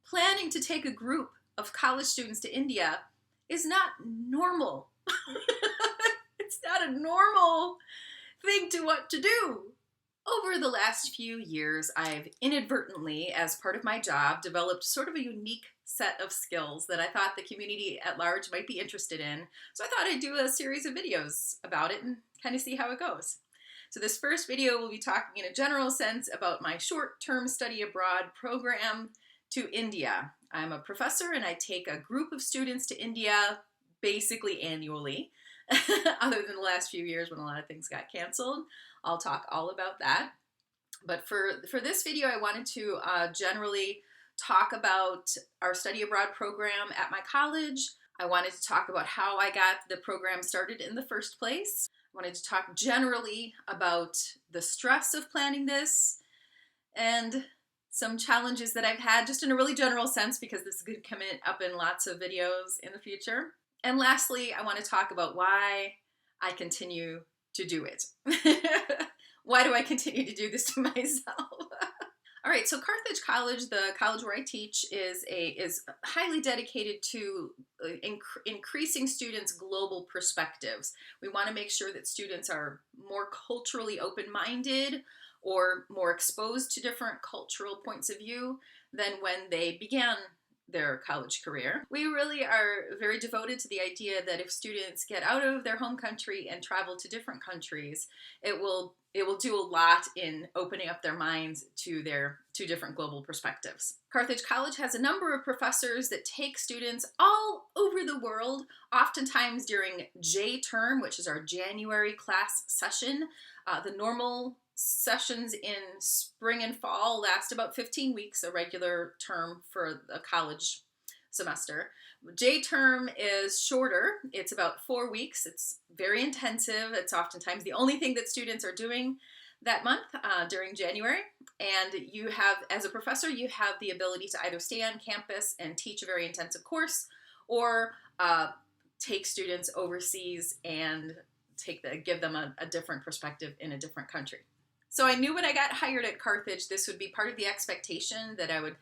planning to take a group of college students to India is not normal. It's not a normal thing to what to do. Over the last few years, I've inadvertently, as part of my job, developed sort of a unique set of skills that I thought the community at large might be interested in. So I thought I'd do a series of videos about it and kind of see how it goes. So this first video will be talking in a general sense about my short-term study abroad program to India. I'm a professor and I take a group of students to India basically annually, other than the last few years when a lot of things got canceled. I'll talk all about that. But for this video, I wanted to generally talk about our study abroad program at my college. I wanted to talk about how I got the program started in the first place. I wanted to talk generally about the stress of planning this and some challenges that I've had just in a really general sense, because this is going to come up in lots of videos in the future. And lastly, I want to talk about why I continue to do it. Why do I continue to do this to myself? All right, so Carthage College, the college where I teach, is highly dedicated to increasing students' global perspectives. We want to make sure that students are more culturally open-minded or more exposed to different cultural points of view than when they began their college career. We really are very devoted to the idea that if students get out of their home country and travel to different countries, it will do a lot in opening up their minds to different global perspectives. Carthage College has a number of professors that take students all over the world, oftentimes during J term, which is our January class session. The normal sessions in spring and fall last about 15 weeks, a regular term for a college semester. J term is shorter. It's about 4 weeks. It's very intensive. It's oftentimes the only thing that students are doing that month during January. And you have, as a professor, you have the ability to either stay on campus and teach a very intensive course, or take students overseas and give them a different perspective in a different country. So I knew when I got hired at Carthage, this would be part of the expectation that I would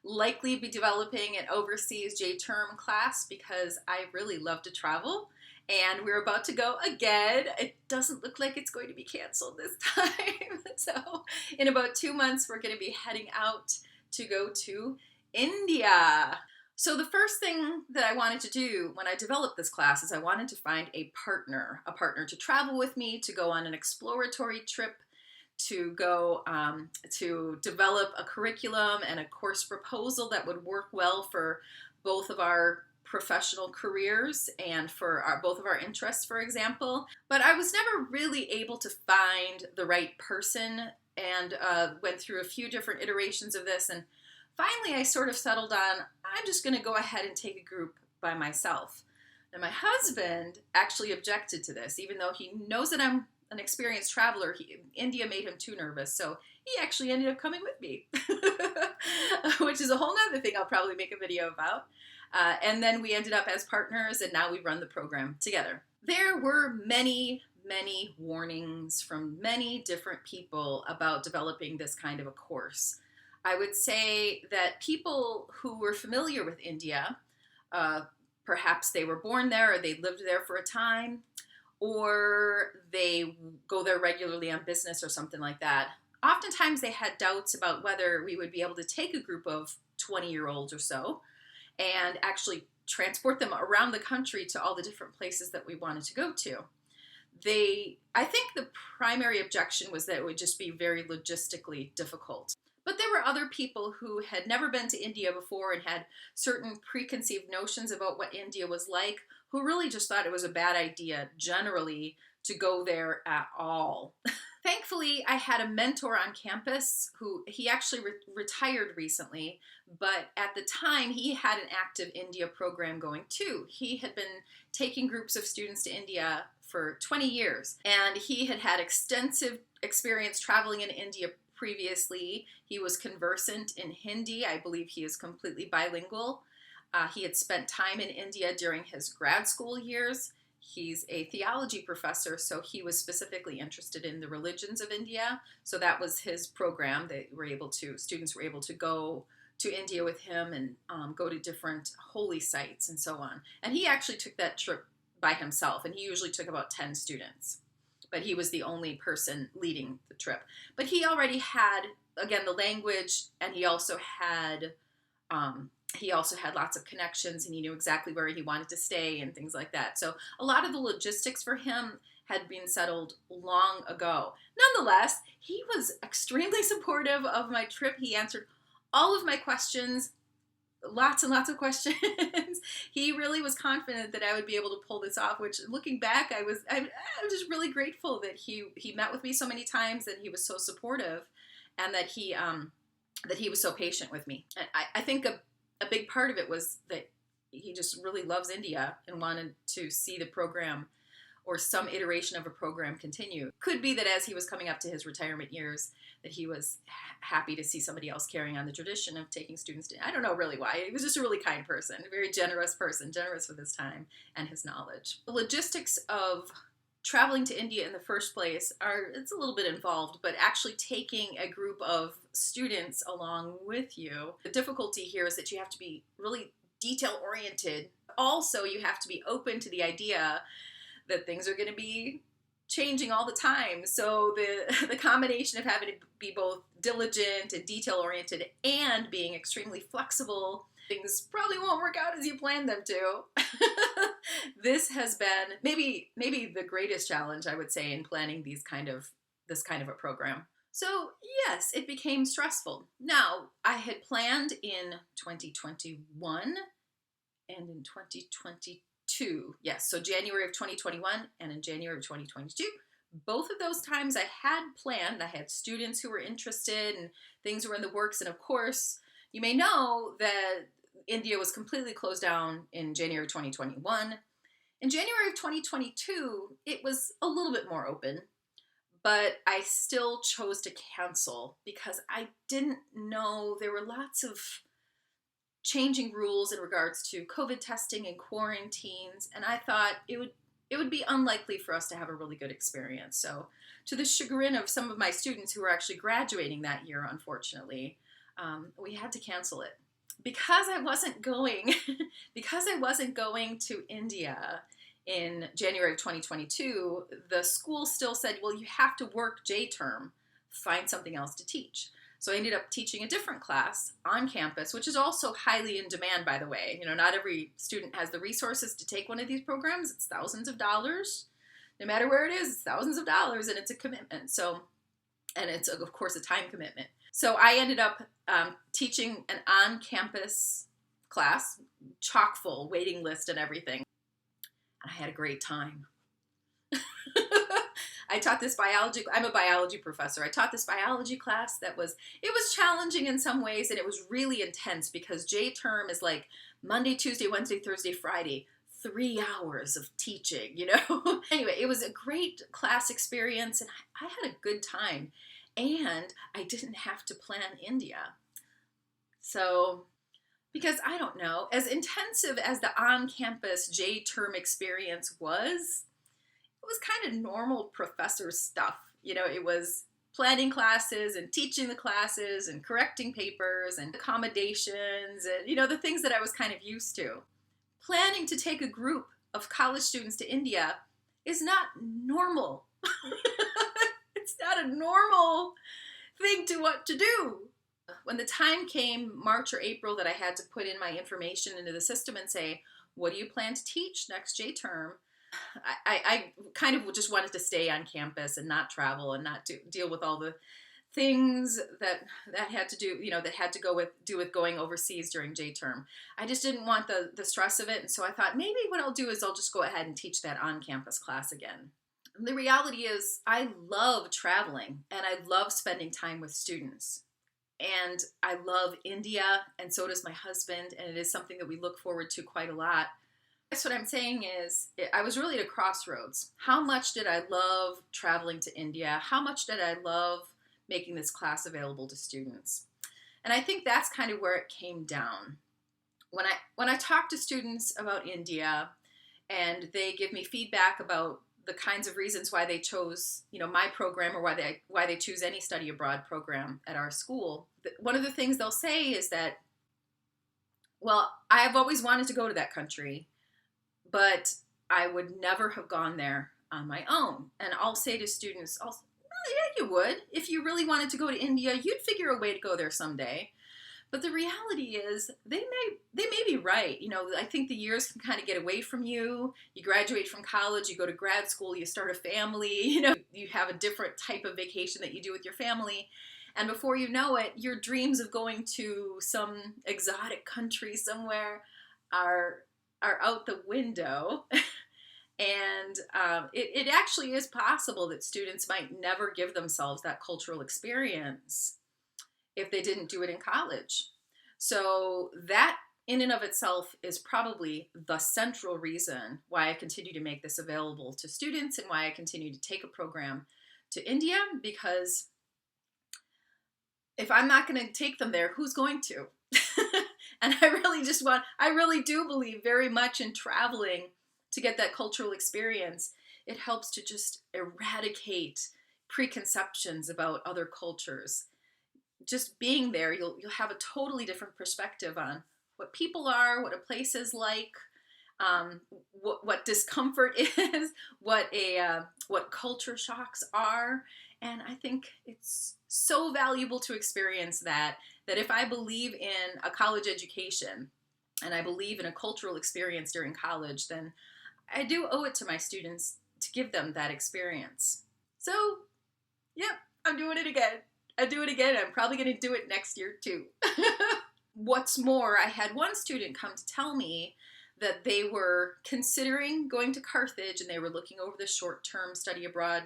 likely be developing an overseas J-term class, because I really love to travel, and we're about to go again. It doesn't look like it's going to be canceled this time. So in about 2 months, we're going to be heading out to go to India. So the first thing that I wanted to do when I developed this class is I wanted to find a partner to travel with me, to go on an exploratory trip, to go to develop a curriculum and a course proposal that would work well for both of our professional careers and for both of our interests, for example. But I was never really able to find the right person, and went through a few different iterations of this, and finally I sort of settled on, I'm just going to go ahead and take a group by myself. Now my husband actually objected to this, even though he knows that I'm an experienced traveler. India made him too nervous, so he actually ended up coming with me, which is a whole nother thing I'll probably make a video about. And then we ended up as partners, and now we run the program together. There were many warnings from many different people about developing this kind of a course. I would say that people who were familiar with India, perhaps they were born there or they lived there for a time, or they go there regularly on business or something like that. Oftentimes they had doubts about whether we would be able to take a group of 20-year-olds or so and actually transport them around the country to all the different places that we wanted to go to. I think the primary objection was that it would just be very logistically difficult. But there were other people who had never been to India before and had certain preconceived notions about what India was like, who really just thought it was a bad idea generally to go there at all. Thankfully, I had a mentor on campus he actually retired recently, but at the time he had an active India program going too. He had been taking groups of students to India for 20 years, and he had had extensive experience traveling in India previously. He was conversant in Hindi. I believe he is completely bilingual. He had spent time in India during his grad school years. He's a theology professor, so he was specifically interested in the religions of India. So that was his program. Students were able to go to India with him and go to different holy sites and so on. And he actually took that trip by himself, and he usually took about 10 students. But he was the only person leading the trip. But he already had, again, the language, and he also had lots of connections, and he knew exactly where he wanted to stay and things like that. So a lot of the logistics for him had been settled long ago. Nonetheless, he was extremely supportive of my trip. He answered all of my questions, lots and lots of questions. He really was confident that I would be able to pull this off, which looking back, I was just really grateful that he met with me so many times, that he was so supportive, and that he was so patient with me. And I think a big part of it was that he just really loves India and wanted to see the program or some iteration of a program continue. Could be that as he was coming up to his retirement years, that he was happy to see somebody else carrying on the tradition of taking students to, I don't know really why. He was just a really kind person, a very generous person, generous with his time and his knowledge. The logistics of traveling to India in the first place it's a little bit involved, but actually taking a group of students along with you, the difficulty here is that you have to be really detail-oriented. Also, you have to be open to the idea that things are going to be changing all the time. So the combination of having to be both diligent and detail-oriented and being extremely flexible, things probably won't work out as you planned them to. This has been maybe the greatest challenge, I would say, in planning this kind of a program. So yes, it became stressful. Now, I had planned in 2021 and in 2022. Yes, so January of 2021 and in January of 2022. Both of those times I had planned. I had students who were interested and things were in the works. And of course, you may know that India was completely closed down in January 2021. In January of 2022, it was a little bit more open, but I still chose to cancel because I didn't know there were lots of changing rules in regards to COVID testing and quarantines, and I thought it would be unlikely for us to have a really good experience. So, to the chagrin of some of my students who were actually graduating that year, unfortunately, we had to cancel it. Because I wasn't going to India in January of 2022, the school still said, well, you have to work J-term, find something else to teach. So I ended up teaching a different class on campus, which is also highly in demand, by the way. You know, not every student has the resources to take one of these programs. It's thousands of dollars. No matter where it is, it's thousands of dollars, and it's a commitment. So, and it's, of course, a time commitment. So I ended up teaching an on-campus class, chock full, waiting list and everything. And I had a great time. I taught this I'm a biology professor. I taught this biology class it was challenging in some ways, and it was really intense because J-term is like Monday, Tuesday, Wednesday, Thursday, Friday, 3 hours of teaching, you know? Anyway, it was a great class experience, and I had a good time. And I didn't have to plan India. So, because I don't know, as intensive as the on-campus J-term experience was, it was kind of normal professor stuff. You know, it was planning classes and teaching the classes and correcting papers and accommodations and, you know, the things that I was kind of used to. Planning to take a group of college students to India is not normal. It's not a normal thing to do. When the time came, March or April, that I had to put in my information into the system and say, what do you plan to teach next J-term? I kind of just wanted to stay on campus and not travel and not deal with all the things that had to do, you know, that had to do with going overseas during J-term. I just didn't want the stress of it, and so I thought maybe what I'll do is I'll just go ahead and teach that on-campus class again. The reality is I love traveling and I love spending time with students. And I love India, and so does my husband, and it is something that we look forward to quite a lot. I guess what I'm saying is I was really at a crossroads. How much did I love traveling to India? How much did I love making this class available to students? And I think that's kind of where it came down. When I talk to students about India and they give me feedback about the kinds of reasons why they chose, you know, my program or why they choose any study abroad program at our school, one of the things they'll say is that Well, I have always wanted to go to that country, but I would never have gone there on my own. And I'll say to students, well, yeah, you would. If you really wanted to go to India, you'd figure a way to go there someday. But the reality is they may be right. You know, I think the years can kind of get away from you. You graduate from college, you go to grad school, you start a family, you know, you have a different type of vacation that you do with your family. And before you know it, your dreams of going to some exotic country somewhere are out the window. And it actually is possible that students might never give themselves that cultural experience if they didn't do it in college. So that in and of itself is probably the central reason why I continue to make this available to students and why I continue to take a program to India, because if I'm not going to take them there, who's going to? And I really do believe very much in traveling to get that cultural experience. It helps to just eradicate preconceptions about other cultures. Just being there, you'll have a totally different perspective on what people are, what a place is like, what discomfort is, what culture shocks are. And I think it's so valuable to experience that if I believe in a college education and I believe in a cultural experience during college, then I do owe it to my students to give them that experience. So, yep, I'm doing it again. I do it again. I'm probably going to do it next year too. What's more, I had one student come to tell me that they were considering going to Carthage and they were looking over the short-term study abroad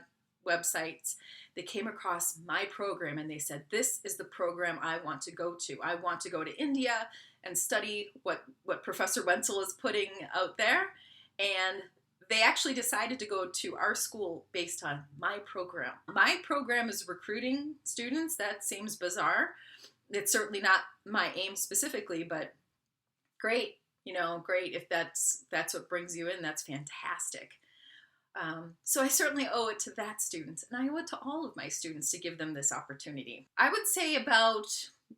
websites. They came across my program and they said, this is the program I want to go to. I want to go to India and study what Professor Wenzel is putting out there. And they actually decided to go to our school based on my program. My program is recruiting students. That seems bizarre. It's certainly not my aim specifically, but great. You know, great. If that's what brings you in, that's fantastic. So I certainly owe it to that student, and I owe it to all of my students to give them this opportunity. I would say about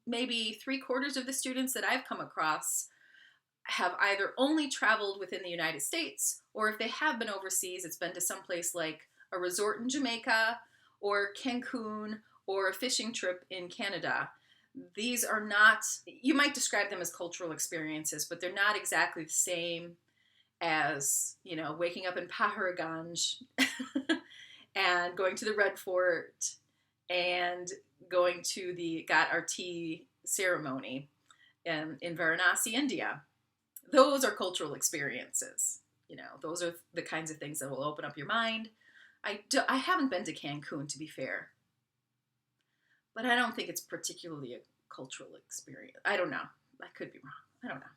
maybe 3/4 of the students that I've come across have either only traveled within the United States, or if they have been overseas, it's been to some place like a resort in Jamaica or Cancun or a fishing trip in Canada. These are not, you might describe them as cultural experiences, but they're not exactly the same as, you know, waking up in Paharganj and going to the Red Fort and going to the Ghat Arti ceremony in Varanasi, India. Those are cultural experiences. You know, those are the kinds of things that will open up your mind. I haven't been to Cancun, to be fair, but I don't think it's particularly a cultural experience. I don't know. I could be wrong. I don't know.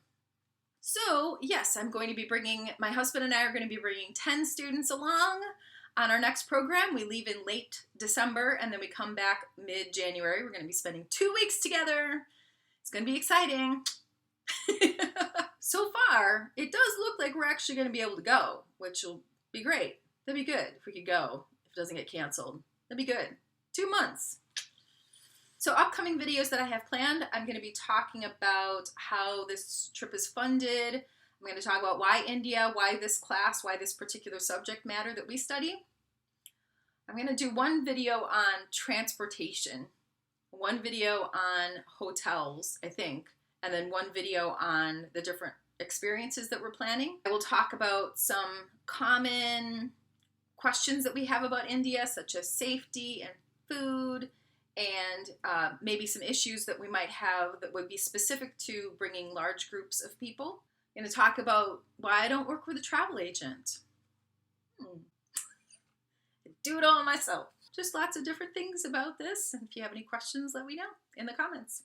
So yes, my husband and I are going to be bringing 10 students along on our next program. We leave in late December and then we come back mid-January. We're going to be spending 2 weeks together. It's going to be exciting. So far, it does look like we're actually going to be able to go, which will be great. That'd be good if we could go, if it doesn't get canceled. That'd be good. 2 months. So upcoming videos that I have planned, I'm going to be talking about how this trip is funded. I'm going to talk about why India, why this class, why this particular subject matter that we study. I'm going to do one video on transportation, one video on hotels, I think, and then one video on the different experiences that we're planning. I will talk about some common questions that we have about India, such as safety and food, and maybe some issues that we might have that would be specific to bringing large groups of people. I'm going to talk about why I don't work with a travel agent. I do it all myself. Just lots of different things about this. And if you have any questions, let me know in the comments.